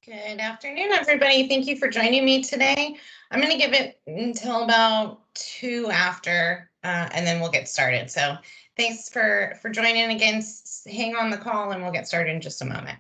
Good afternoon, everybody. Thank you for joining me today. I'm going to give it until about 2 after, and then we'll get started. So thanks for joining again. Hang on the call and we'll get started in just a moment.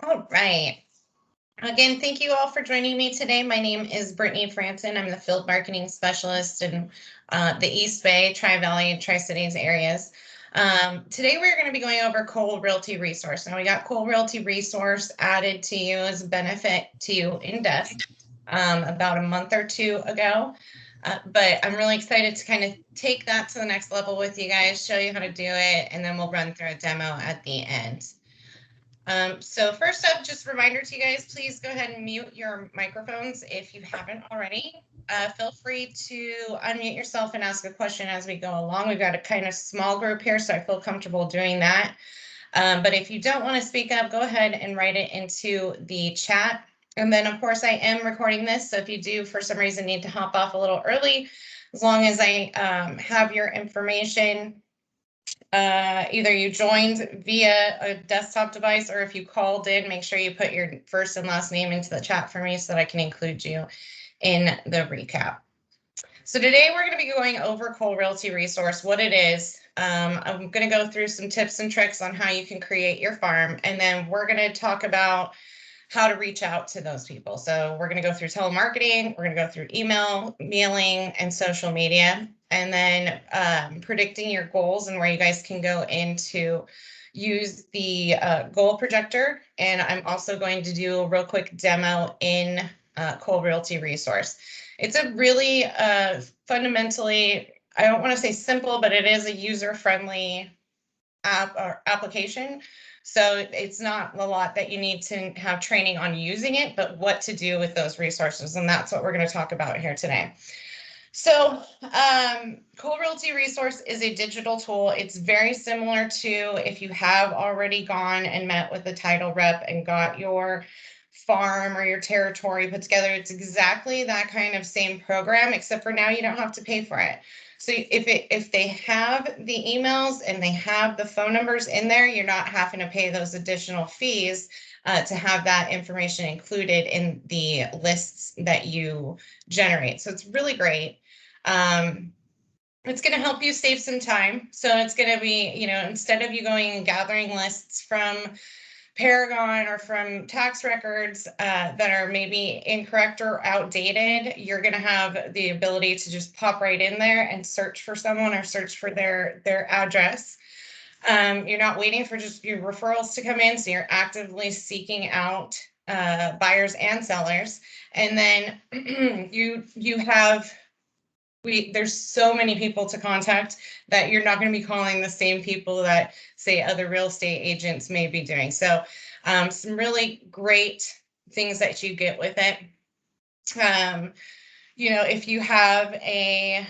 All right. Again, thank you all for joining me today. My name is Brittany Franson. I'm the field marketing specialist in the East Bay, Tri-Valley, and Tri-Cities areas. Today, we're going to be going over Cole Realty Resource. Now, we got Cole Realty Resource added to you as a benefit to you in desk about a month or two ago. But I'm really excited to kind of take that to the next level with you guys, show you how to do it, and then we'll run through a demo at the end. So first up, just a reminder to you guys, please go ahead and mute your microphones if you haven't already. Feel free to unmute yourself and ask a question as we go along. We've got a kind of small group here, so I feel comfortable doing that. But if you don't want to speak up, go ahead and write it into the chat. And then, of course, I am recording this, so if you do, for some reason, need to hop off a little early, as long as I have your information, either you joined via a desktop device or if you called in, make sure you put your first and last name into the chat for me so that I can include you in the recap. So today we're going to be going over Cole Realty Resource, what it is. I'm going to go through some tips and tricks on how you can create your farm, and then we're going to talk about how to reach out to those people. So we're going to go through telemarketing, we're going to go through email, mailing, and social media, and then predicting your goals and where you guys can go into use the goal projector. And I'm also going to do a real quick demo in Cole Realty Resource. It's a really fundamentally, I don't want to say simple, but it is a user-friendly app or application. So it's not a lot that you need to have training on using it, but what to do with those resources. And that's what we're going to talk about here today. So Cole Realty Resource is a digital tool. It's very similar to if you have already gone and met with the title rep and got your farm or your territory put together. It's exactly that kind of same program, except for now you don't have to pay for it. So if they have the emails and they have the phone numbers in there, you're not having to pay those additional fees to have that information included in the lists that you generate. So it's really great. It's going to help you save some time. So it's going to be, you know, instead of you going and gathering lists from Paragon or from tax records that are maybe incorrect or outdated, you're going to have the ability to just pop right in there and search for someone or search for their address. You're not waiting for just your referrals to come in, so you're actively seeking out buyers and sellers. And then you have there's so many people to contact that you're not going to be calling the same people that, say, other real estate agents may be doing. So some really great things that you get with it. You know, if you have a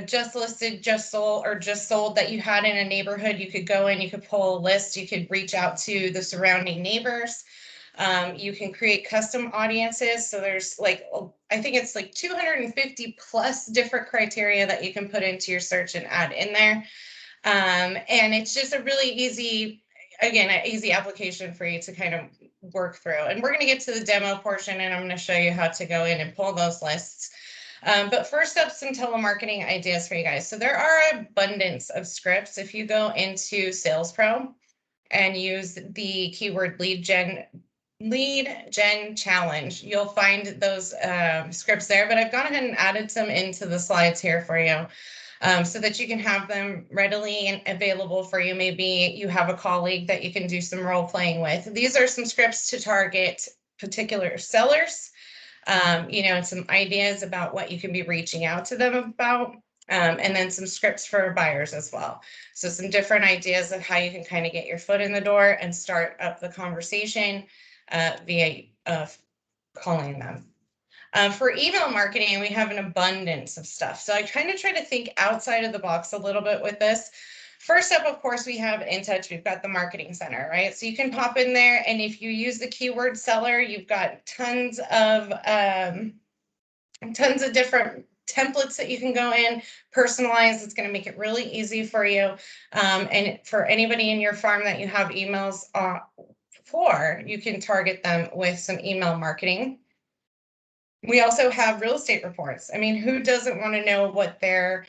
just listed, just sold, or just sold that you had in a neighborhood, you could go in, you could pull a list, you could reach out to the surrounding neighbors. You can create custom audiences. So there's like, I think it's like 250 plus different criteria that you can put into your search and add in there. And it's just a really easy, again, an easy application for you to kind of work through. And we're going to get to the demo portion, and I'm going to show you how to go in and pull those lists. But first up, some telemarketing ideas for you guys. So there are abundance of scripts. If you go into Sales Pro and use the keyword lead gen challenge, you'll find those scripts there. But I've gone ahead and added some into the slides here for you. So that you can have them readily and available for you. Maybe you have a colleague that you can do some role playing with. These are some scripts to target particular sellers, and some ideas about what you can be reaching out to them about, and then some scripts for buyers as well. So some different ideas of how you can kind of get your foot in the door and start up the conversation via calling them. For email marketing, we have an abundance of stuff. So I kind of try to think outside of the box a little bit with this. First up, of course, we have InTouch. We've got the Marketing Center, right? So you can pop in there, and if you use the keyword seller, you've got tons of different templates that you can go in, personalize. It's going to make it really easy for you. And for anybody in your farm that you have emails for, you can target them with some email marketing. We also have real estate reports. I mean, who doesn't want to know what their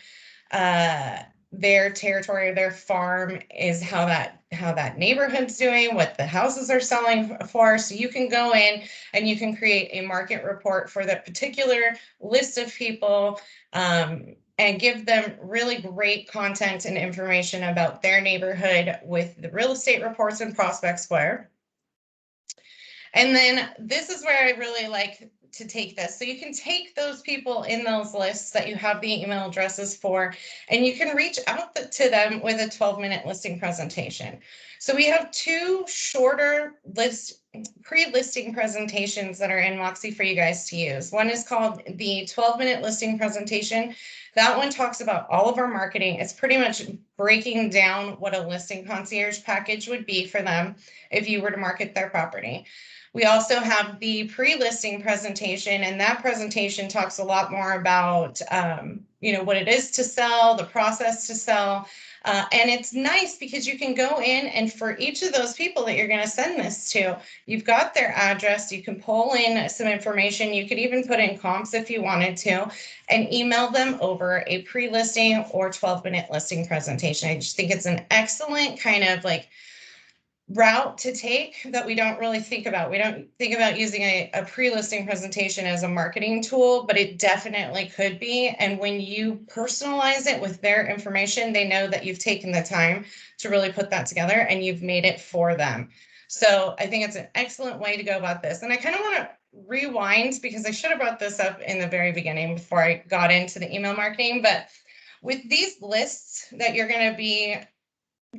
territory or their farm is, how that neighborhood's doing, what the houses are selling for. So you can go in and you can create a market report for that particular list of people, and give them really great content and information about their neighborhood with the real estate reports and Prospect Square. And then this is where I really like to take this. So you can take those people in those lists that you have the email addresses for, and you can reach out to them with a 12-minute listing presentation. So we have two shorter pre-listing presentations that are in Moxie for you guys to use. One is called the 12-minute listing presentation. That one talks about all of our marketing. It's pretty much breaking down what a listing concierge package would be for them if you were to market their property. We also have the pre-listing presentation, and that presentation talks a lot more about, what it is to sell, the process to sell. And it's nice because you can go in, and for each of those people that you're going to send this to, you've got their address. You can pull in some information. You could even put in comps if you wanted to, and email them over a pre-listing or 12-minute listing presentation. I just think it's an excellent kind of like route to take that we don't really think about. We don't think about using a pre-listing presentation as a marketing tool, but it definitely could be. And when you personalize it with their information, they know that you've taken the time to really put that together and you've made it for them. So I think it's an excellent way to go about this. And I kind of want to rewind because I should have brought this up in the very beginning before I got into the email marketing. But with these lists that you're going to be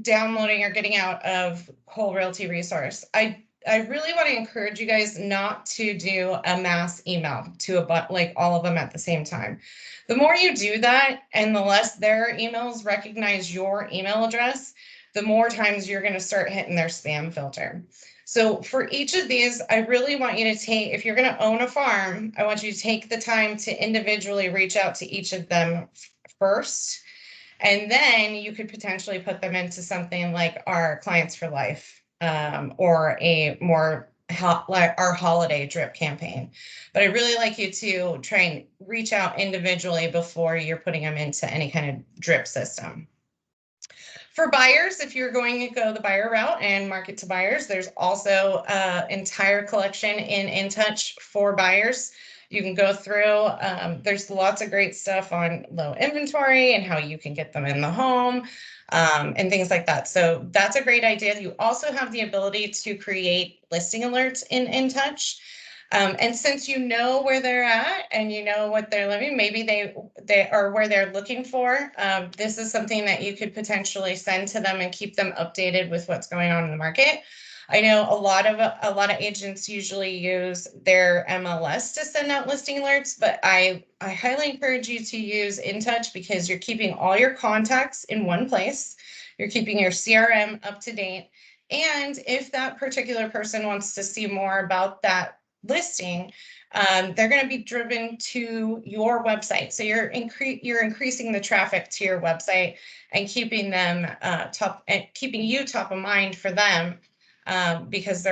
downloading or getting out of Whole Realty Resource, I really want to encourage you guys not to do a mass email to like all of them at the same time. The more you do that and the less their emails recognize your email address, the more times you're going to start hitting their spam filter. So for each of these, I really want you to take, if you're going to own a farm, I want you to take the time to individually reach out to each of them first. And then you could potentially put them into something like our Clients for Life, or a more like our holiday drip campaign. But I'd really like you to try and reach out individually before you're putting them into any kind of drip system. For buyers, if you're going to go the buyer route and market to buyers, there's also an entire collection in InTouch for buyers. You can go through, there's lots of great stuff on low inventory and how you can get them in the home, and things like that. So that's a great idea. You also have the ability to create listing alerts in InTouch. And since you know where they're at and you know what they're living, maybe they are where they're looking for. This is something that you could potentially send to them and keep them updated with what's going on in the market. I know a lot of agents usually use their MLS to send out listing alerts, but I highly encourage you to use InTouch because you're keeping all your contacts in one place. You're keeping your CRM up to date, And if that particular person wants to see more about that listing, they're going to be driven to your website. So you're increasing the traffic to your website and keeping them keeping you top of mind for them, because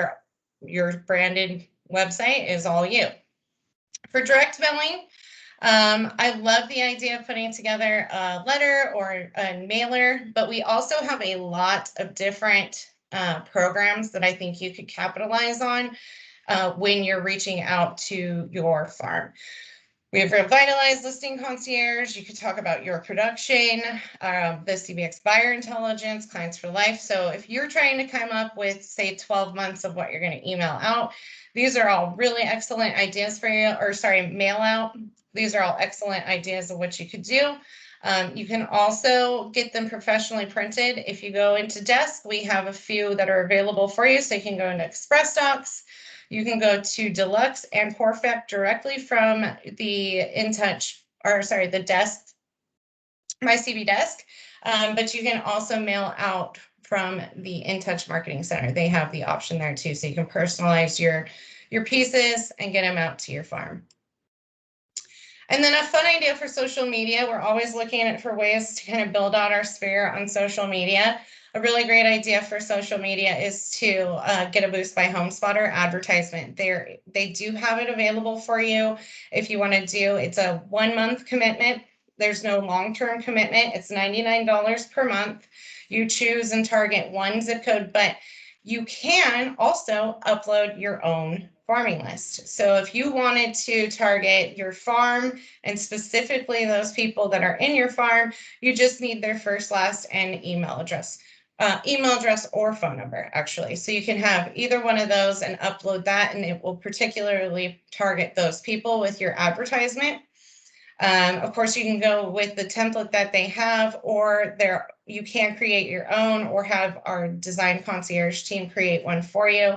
your branded website is all you. For direct billing, I love the idea of putting together a letter or a mailer, but we also have a lot of different programs that I think you could capitalize on when you're reaching out to your farm. We have Revitalized Listing Concierge. You could talk about your production, the CBX Buyer Intelligence, Clients for Life. So if you're trying to come up with, say, 12 months of what you're going to email out, these are all really excellent ideas for you, or sorry, mail out. These are all excellent ideas of what you could do. You can also get them professionally printed. If you go into Desk, we have a few that are available for you. So you can go into Express Docs. You can go to Deluxe and Perfect directly from the the Desk, My CB Desk. But you can also mail out from the InTouch Marketing Center. They have the option there too. So you can personalize your pieces and get them out to your farm. And then a fun idea for social media, we're always looking at for ways to kind of build out our sphere on social media. A really great idea for social media is to get a Boost by HomeSpotter advertisement. They do have it available for you if you want to do. It's a 1-month commitment. There's no long-term commitment. It's $99 per month. You choose and target one zip code, but you can also upload your own farming list. So if you wanted to target your farm and specifically those people that are in your farm, you just need their first, last, and email address or phone number, actually. So you can have either one of those and upload that, and it will particularly target those people with your advertisement. Of course, you can go with the template that they have, or you can create your own, or have our design concierge team create one for you.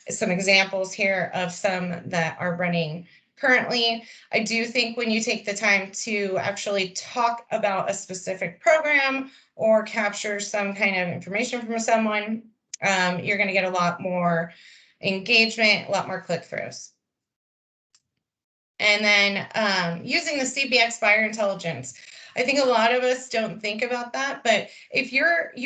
Some examples here of some that are running currently. I do think when you take the time to actually talk about a specific program or capture some kind of information from someone, you're going to get a lot more engagement, a lot more click-throughs. And then using the CBX Buyer Intelligence. I think a lot of us don't think about that, but if you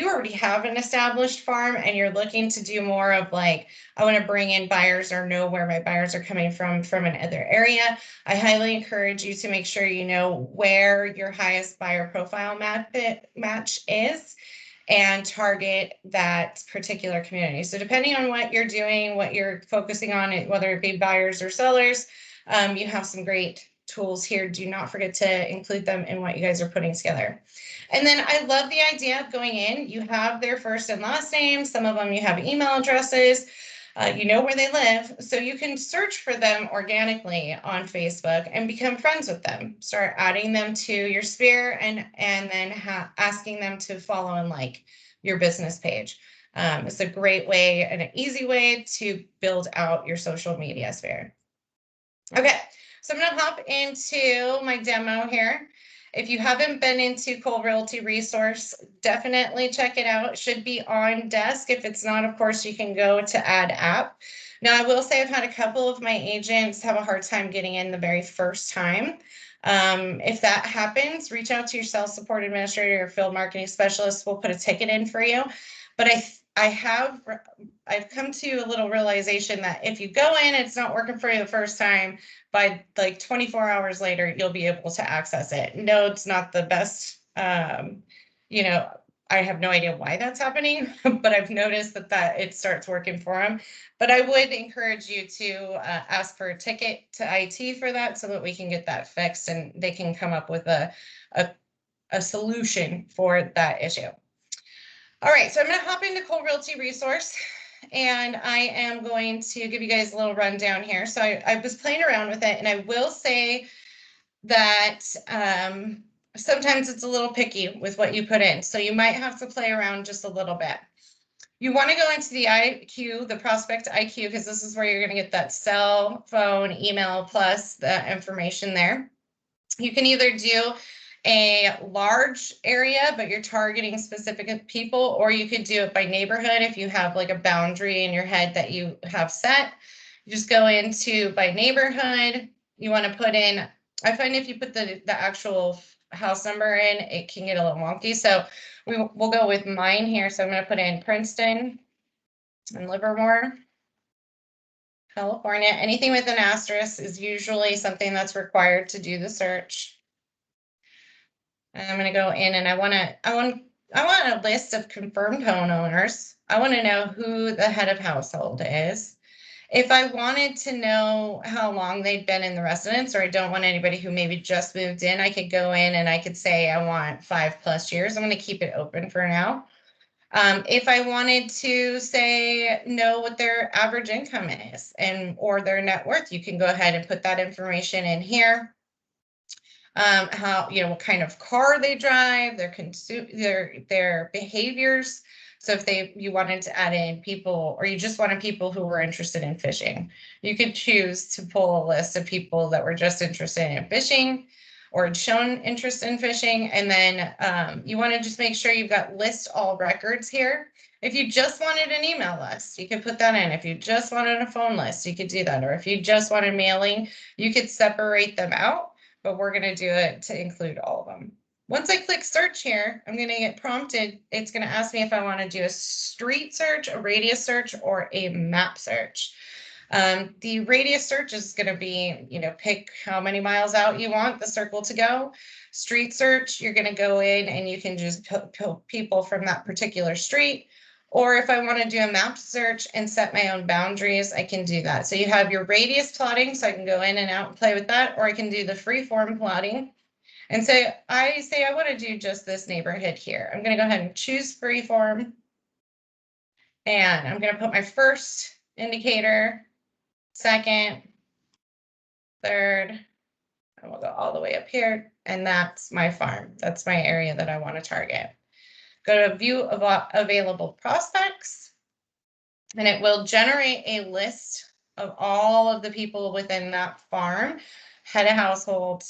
already have an established farm and you're looking to do more of like, I want to bring in buyers or know where my buyers are coming from another area, I highly encourage you to make sure you know where your highest buyer profile match is and target that particular community. So depending on what you're doing, what you're focusing on, whether it be buyers or sellers, you have some great tools here. Do not forget to include them in what you guys are putting together. And then I love the idea of going in. You have their first and last name. Some of them you have email addresses. You know where they live. So you can search for them organically on Facebook and become friends with them. Start adding them to your sphere and then asking them to follow and like your business page. It's a great way and an easy way to build out your social media sphere. Okay, so I'm going to hop into my demo here. If you haven't been into Cole Realty Resource, definitely check it out. It should be on Desk. If it's not, of course, you can go to Add App. Now, I will say I've had a couple of my agents have a hard time getting in the very first time. If that happens, reach out to your sales support administrator or field marketing specialist. We'll put a ticket in for you. But I've come to a little realization that if you go in, it's not working for you the first time, by like 24 hours later, you'll be able to access it. No, it's not the best. You know, I have no idea why that's happening, but I've noticed that it starts working for them. But I would encourage you to ask for a ticket to IT for that so that we can get that fixed and they can come up with a solution for that issue. All right, so I'm going to hop into Cole Realty Resource, and I am going to give you guys a little rundown here. So I was playing around with it, and I will say that sometimes it's a little picky with what you put in. So you might have to play around just a little bit. You want to go into the IQ, the prospect IQ, because this is where you're going to get that cell phone, email, plus the information there. You can either do a large area, but you're targeting specific people, or you could do it by neighborhood if you have like a boundary in your head that you have set. You just go into by neighborhood. You want to put in, I find if you put the actual house number in, it can get a little wonky. So we'll go with mine here. So I'm going to put in Princeton and Livermore, California. Anything with an asterisk is usually something that's required to do the search. And I'm going to go in and I want a list of confirmed homeowners. I want to know who the head of household is. If I wanted to know how long they'd been in the residence, or I don't want anybody who maybe just moved in, I could go in and I could say I want 5+ years. I'm going to keep it open for now. If I wanted to say know what their average income is or their net worth, you can go ahead and put that information in here. How, what kind of car they drive, their behaviors. So if you wanted to add in people, or you just wanted people who were interested in fishing, you could choose to pull a list of people that were just interested in fishing or had shown interest in fishing. And then you want to just make sure you've got list all records here. If you just wanted an email list, you could put that in. If you just wanted a phone list, you could do that. Or if you just wanted mailing, you could separate them out. But we're going to do it to include all of them. Once I click search here, I'm going to get prompted. It's going to ask me if I want to do a street search, a radius search, or a map search. The radius search is going to be, pick how many miles out you want the circle to go. Street search, you're going to go in and you can just put people from that particular street. Or if I want to do a map search and set my own boundaries, I can do that. So you have your radius plotting, so I can go in and out and play with that, or I can do the free form plotting. And so I say I want to do just this neighborhood here. I'm going to go ahead and choose free form. And I'm going to put my first indicator, second, third, and we'll go all the way up here. And that's my farm. That's my area that I want to target. Go to view of available prospects, and it will generate a list of all of the people within that farm, head of household,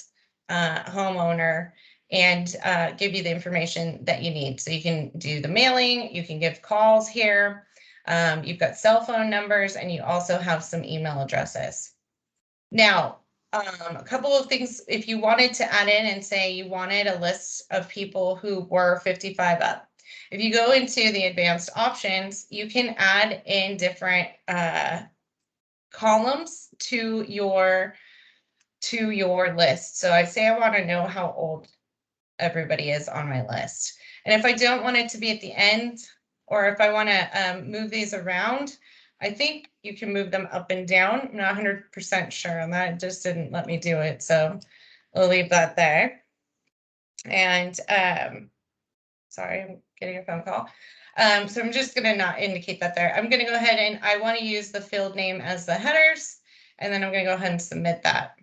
homeowner, and give you the information that you need. So you can do the mailing, you can give calls here. You've got cell phone numbers, and you also have some email addresses. Now, a couple of things, if you wanted to add in and say you wanted a list of people who were 55 up, if you go into the advanced options, you can add in different columns to your list. So I say I want to know how old everybody is on my list. And if I don't want it to be at the end, or if I want to move these around, I think you can move them up and down. I'm not 100% sure on that. It just didn't let me do it. So we'll leave that there. And sorry, I'm getting a phone call. So I'm just going to not indicate that there. I'm going to go ahead and I want to use the field name as the headers. And then I'm going to go ahead and submit that.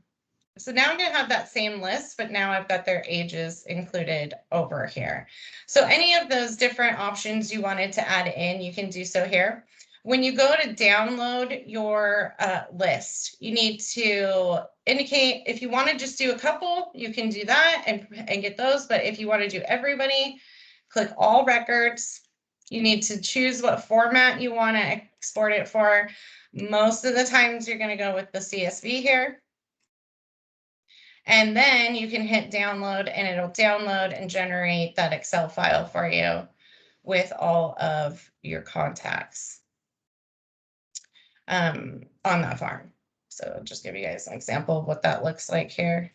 So now I'm going to have that same list, but now I've got their ages included over here. So any of those different options you wanted to add in, you can do so here. When you go to download your list, you need to indicate if you want to just do a couple, you can do that and get those. But if you want to do everybody, click all records. You need to choose what format you want to export it for. Most of the times you're going to go with the CSV here. And then you can hit download and it'll download and generate that Excel file for you with all of your contacts on that farm. So I'll just give you guys an example of what that looks like here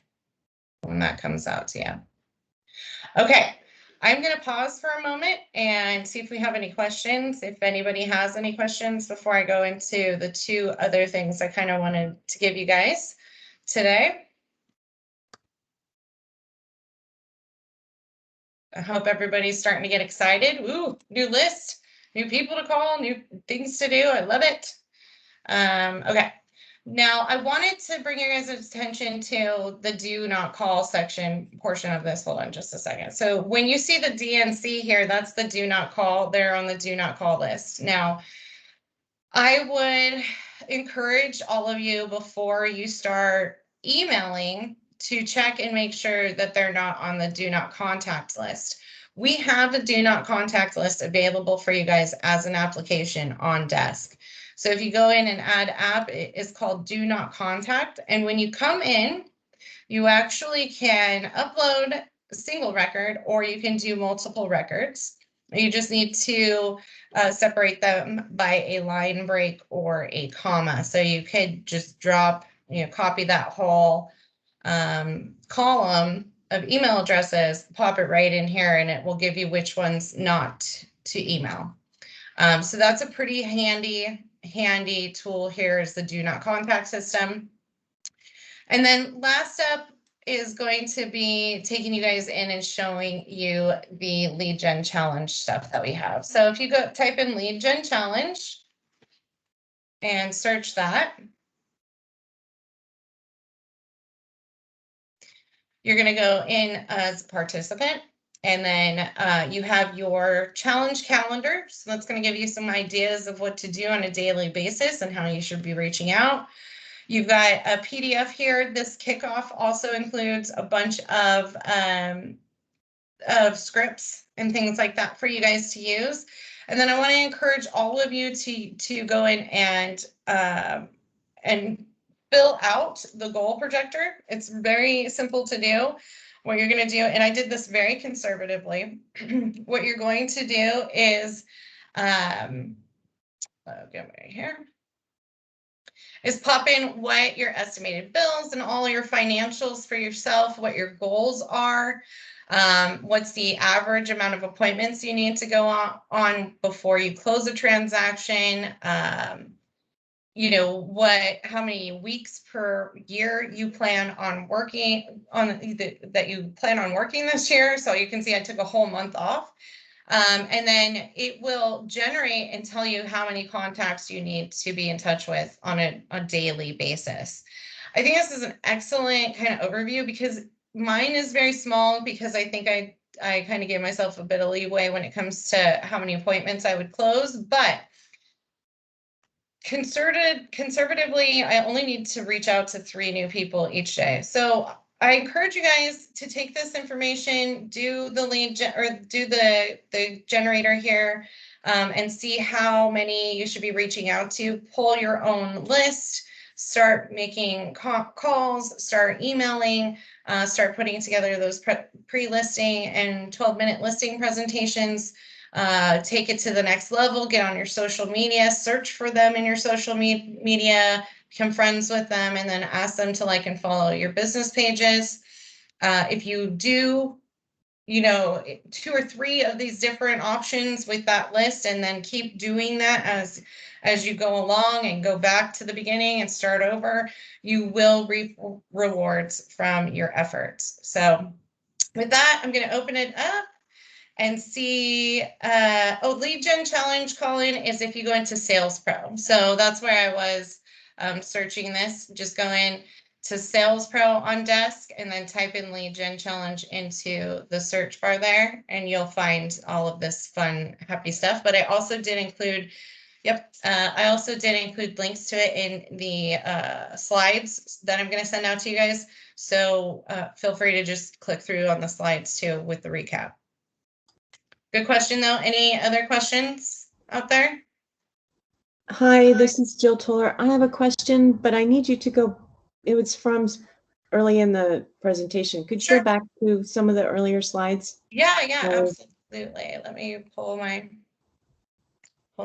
when that comes out to you. Okay, I'm going to pause for a moment and see if we have any questions. If anybody has any questions before I go into the two other things I kind of wanted to give you guys today. I hope everybody's starting to get excited. Ooh, new list, new people to call, new things to do. I love it. Okay. Now I wanted to bring your guys' attention to the do not call section portion of this. Hold on just a second. So when you see the DNC here, that's the do not call. They're on the do not call list. Now, I would encourage all of you before you start emailing to check and make sure that they're not on the do not contact list. We have a do not contact list available for you guys as an application on Desk. So if you go in and add app, it is called do not contact. And when you come in, you actually can upload a single record or you can do multiple records. You just need to separate them by a line break or a comma. So you could just drop, copy that whole column of email addresses, pop it right in here, and it will give you which ones not to email. So that's a pretty handy tool here is the do not contact system. And then last up is going to be taking you guys in and showing you the lead gen challenge stuff that we have. So if you go type in lead gen challenge and search that, you're going to go in as a participant, and then you have your challenge calendar. So that's going to give you some ideas of what to do on a daily basis and how you should be reaching out. You've got a PDF here. This kickoff also includes a bunch of scripts and things like that for you guys to use. And then I want to encourage all of you to go in and fill out the goal projector. It's very simple to do. What you're going to do, and I did this very conservatively. What you're going to do is, I'll get right here. Is pop in what your estimated bills and all your financials for yourself, what your goals are, what's the average amount of appointments you need to go on before you close a transaction, how many weeks per year you plan on working on that you plan on working this year. So you can see I took a whole month off. And then it will generate and tell you how many contacts you need to be in touch with on a daily basis. I think this is an excellent kind of overview because mine is very small because I think I kind of gave myself a bit of leeway when it comes to how many appointments I would close, but conservatively, I only need to reach out to 3 new people each day. So I encourage you guys to take this information, do the do the generator here, and see how many you should be reaching out to. Pull your own list, start making calls, start emailing, start putting together those pre-listing and 12-minute listing presentations. Take it to the next level, get on your social media, search for them in your social media, become friends with them, and then ask them to like and follow your business pages. If you do, 2 or 3 of these different options with that list, and then keep doing that as you go along and go back to the beginning and start over, you will reap rewards from your efforts. So with that, I'm going to open it up and see, lead gen challenge call-in is if you go into Sales Pro. So that's where I was searching this. Just go in to Sales Pro on Desk and then type in lead gen challenge into the search bar there, and you'll find all of this fun, happy stuff. But I also did include, I also did include links to it in the slides that I'm going to send out to you guys. So feel free to just click through on the slides too with the recap. Good question, though. Any other questions out there? Hi, this is Jill Toller. I have a question, but I need you to go. It was from early in the presentation. Could you go back to some of the earlier slides? Yeah, absolutely. Let me pull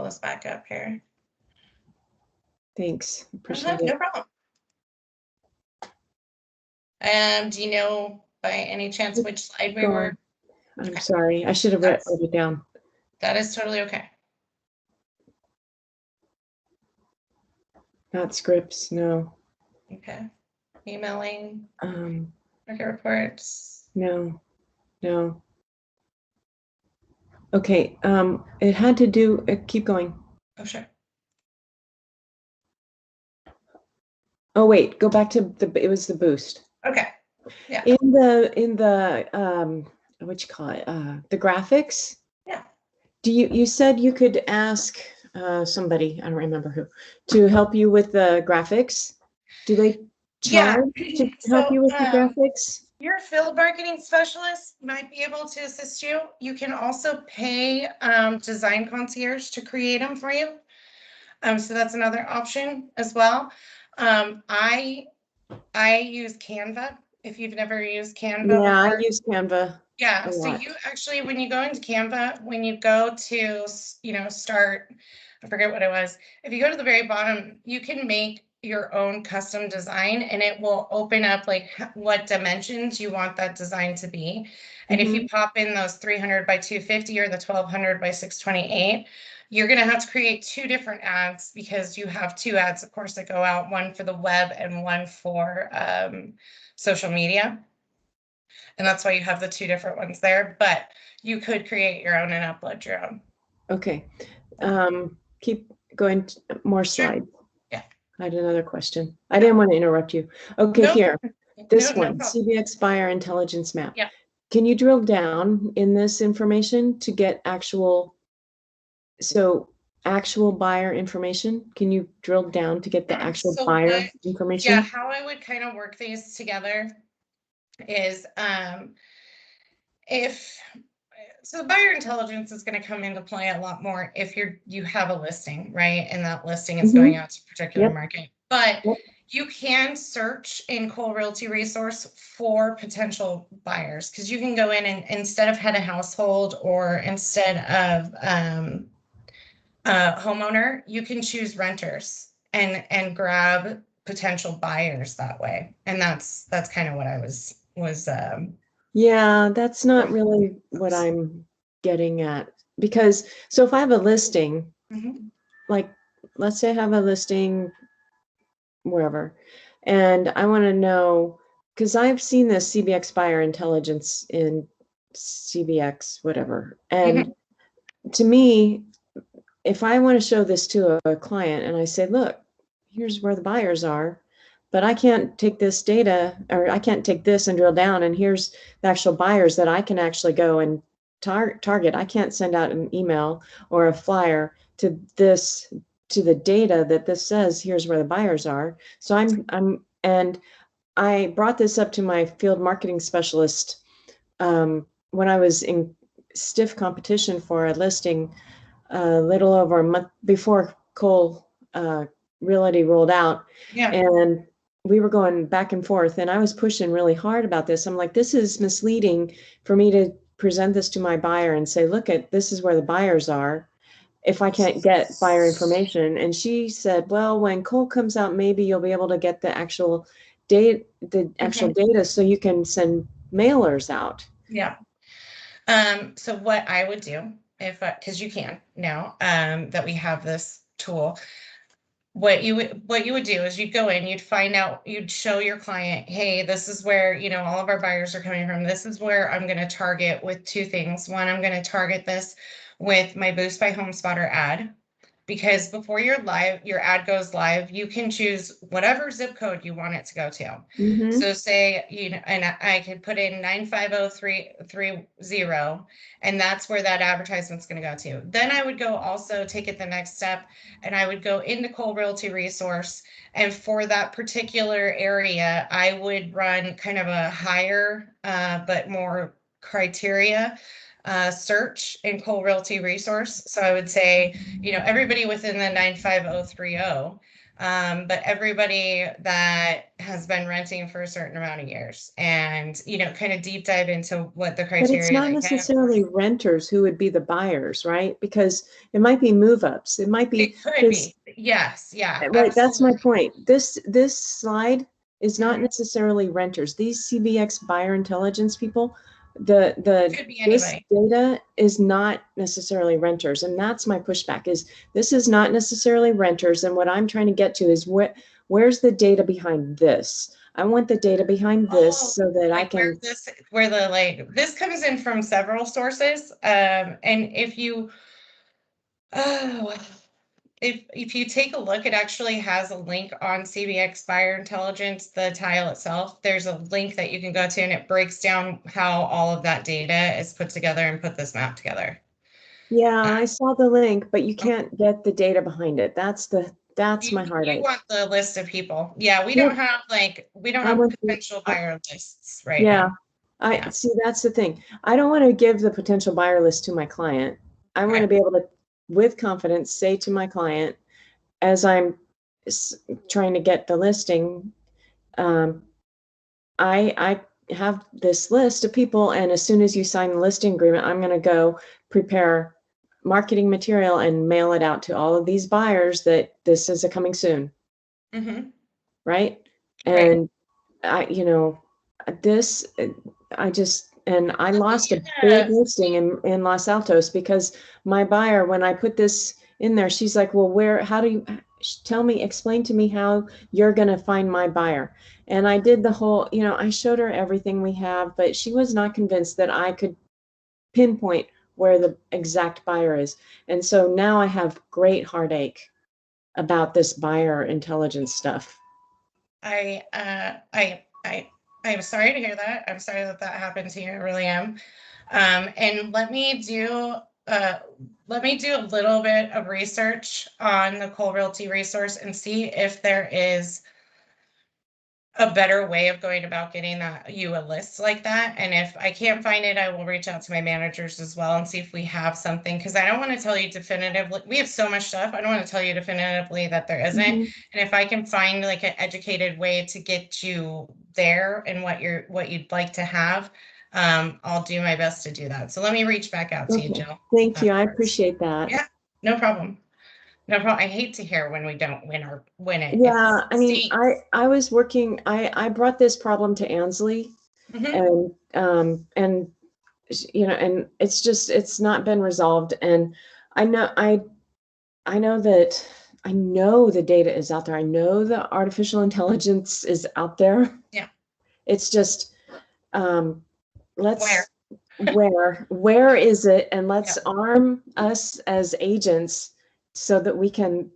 this back up here. Thanks. Appreciate it. No problem. Do you know by any chance which slide we were? I'm sorry. I should have written it down. That is totally okay. Not scripts, no. Okay. Emailing. Market reports. No. Okay. It had to do. Keep going. Oh, sure. Oh wait. Go back to it was the boost. Okay. Yeah. In the what you call it? The graphics. Yeah. You said you could ask somebody, I don't remember who, to help you with the graphics. Do they Yeah. charge to help So, you with the graphics? your field marketing specialist might be able to assist you. You can also pay design concierge to create them for you. So that's another option as well. I use Canva. If you've never used Canva Yeah, I before, use Canva yeah. a So lot. you actually, when you go into Canva, when you go to, start, I forget what it was. If you go to the very bottom, you can make your own custom design and it will open up like what dimensions you want that design to be. And if you Mhm. pop in those 300 by 250 or the 1200 by 628, you're going to have to create two different ads because you have two ads, of course, that go out, one for the web and one for social media. And that's why you have the two different ones there, but you could create your own and upload your own. Okay. Keep going, more Sure. slides. Yeah. I had another question. I didn't want to interrupt you. Okay, No, here, no, this no one, problem. CBX buyer intelligence map. Yeah. Can you drill down in this information to get actual buyer information? Can you drill down to get the actual So buyer information? how I would kind of work these together is if so the buyer intelligence is going to come into play a lot more if you have a listing, right? And that listing is going out to a particular Yep. market. But Yep. you can search in Cole Realty Resource for potential buyers because you can go in and instead of head of household or instead of homeowner, you can choose renters and grab potential buyers that way. And that's kind of what I was Yeah, that's not really what I'm getting at. Because, so if I have a listing, Mhm. like, let's say I have a listing wherever, and I want to know, because I've seen this CBX buyer intelligence in CBX, whatever. And Mhm. to me, if I want to show this to a client and I say, look, here's where the buyers are, but I can't take this data, or I can't take this and drill down, and here's the actual buyers that I can actually go and target. I can't send out an email or a flyer to the data that this says here's where the buyers are. So and I brought this up to my field marketing specialist when I was in stiff competition for a listing a little over a month before Cole Realty rolled out. Yeah. And we were going back and forth, and I was pushing really hard about this. I'm like, this is misleading for me to present this to my buyer and say, look, this is where the buyers are if I can't get buyer information. And she said, well, when Cole comes out, maybe you'll be able to get the actual Mhm. data so you can send mailers out. Yeah. So what I would do if, because you can now, that we have this tool, what you would do is you'd go in, you'd find out, you'd show your client, hey, this is where, all of our buyers are coming from. This is where I'm going to target with two things. One, I'm going to target this with my Boost by Home Spotter ad. Because before your ad goes live, you can choose whatever zip code you want it to go to. Mm-hmm. So say, and I could put in 950-330, and that's where that advertisement's going to go to. Then I would go also take it the next step, and I would go into Cole Realty Resource. And for that particular area, I would run kind of a higher, but more criteria search in Cole Realty Resource. So I would say, everybody within the 95030, but everybody that has been renting for a certain amount of years and, kind of deep dive into what the But it's criteria not that kind of, necessarily renters who would be the buyers, right? Because it might be move-ups. It might be it could because, be. Yes. Yeah, right, that's my absolutely. point. This slide is not Mhm. necessarily renters. These CBX buyer intelligence people, Could be this anybody. data is not necessarily renters. And that's my pushback is this is not necessarily renters. And what I'm trying to get to is where's the data behind this? I want the data behind this Oh, so that I like can. this comes in from several sources. And oh, if you take a look, it actually has a link on CBX Buyer Intelligence, the tile itself. There's a link that you can go to, and it breaks down how all of that data is put together and put this map together. Yeah, Uh, I saw the link, but you oh, can't get the data behind it. That's the That's You my you heartache. want the list of people. Yeah, Yep. we don't I have want to, potential buyer lists right yeah, now. I Yeah. see, that's the thing. I don't want to give the potential buyer list to my client. I want to Right. be able to, with confidence, say to my client, as I'm trying to get the listing, um, I have this list of people, and as soon as you sign the listing agreement, I'm going to go prepare marketing material and mail it out to all of these buyers that this is a coming soon, Mm-hmm. right? Right. And this, I Well, lost you a big gotta listing in Los Altos because my buyer, when I put this in there, she's like, well, how do you, explain to me how you're going to find my buyer. And I did the whole, I showed her everything we have, but she was not convinced that I could pinpoint where the exact buyer is. And so now I have great heartache about this buyer intelligence stuff. I I'm sorry to hear that. I'm sorry that that happened to you. I really am. And uh let me do a little bit of research on the Cole Realty resource and see if there is a better way of going about getting you a list like that. And if I can't find it, I will reach out to my managers as well and see if we have something. Because I don't want to tell you definitively. We have so much stuff. I don't want to tell you definitively that there isn't. Mhm. And if I can find like an educated way to get you there and what you'd like to have, I'll do my best to do that. So let me reach back out to you, Okay. Jill. Thank you. I Afterwards. appreciate that. Yeah, no problem. No problem. I hate to hear when we don't win or win it. It Yeah, I mean, stinks. I was working, I brought this problem to Ansley, Hmm. and and it's not been resolved. And I know I know that I know the data is out there. I know the artificial intelligence is out there. Yeah. It's just, um Where? let's where is it? And Yeah. let's arm us as agents so that we can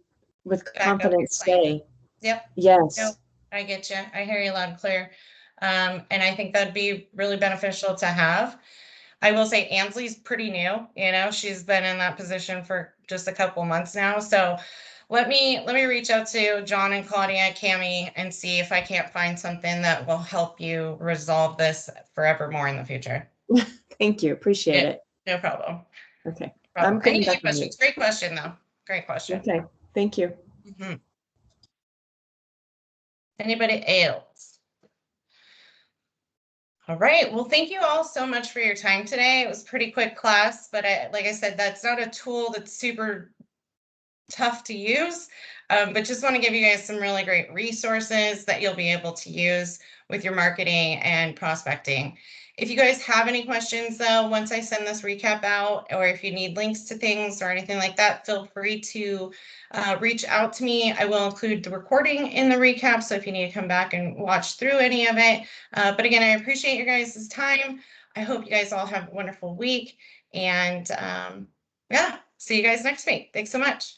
with Back up your confidence claim. say Yep. No, yes. I get you. I hear you loud and clear. And I think that'd be really beneficial to have. I will say Ansley's pretty new, she's been in that position for just a couple months now. So let me reach out to John and Claudia, Cami, and see if I can't find something that will help you resolve this forevermore in the future. Thank you. Appreciate Yeah, it. no problem. Okay. Problem. I'm Any getting other back on questions? mute. Great question, though. Great question. Okay. Thank you. Mhm. Anybody else? All right. Well, thank you all so much for your time today. It was a pretty quick class, but like I said, that's not a tool that's super tough to use. But just want to give you guys some really great resources that you'll be able to use with your marketing and prospecting. If you guys have any questions, though, once I send this recap out, or if you need links to things or anything like that, feel free to reach out to me. I will include the recording in the recap, so if you need to come back and watch through any of it. But again, I appreciate your guys' time. I hope you guys all have a wonderful week. And yeah, see you guys next week. Thanks so much.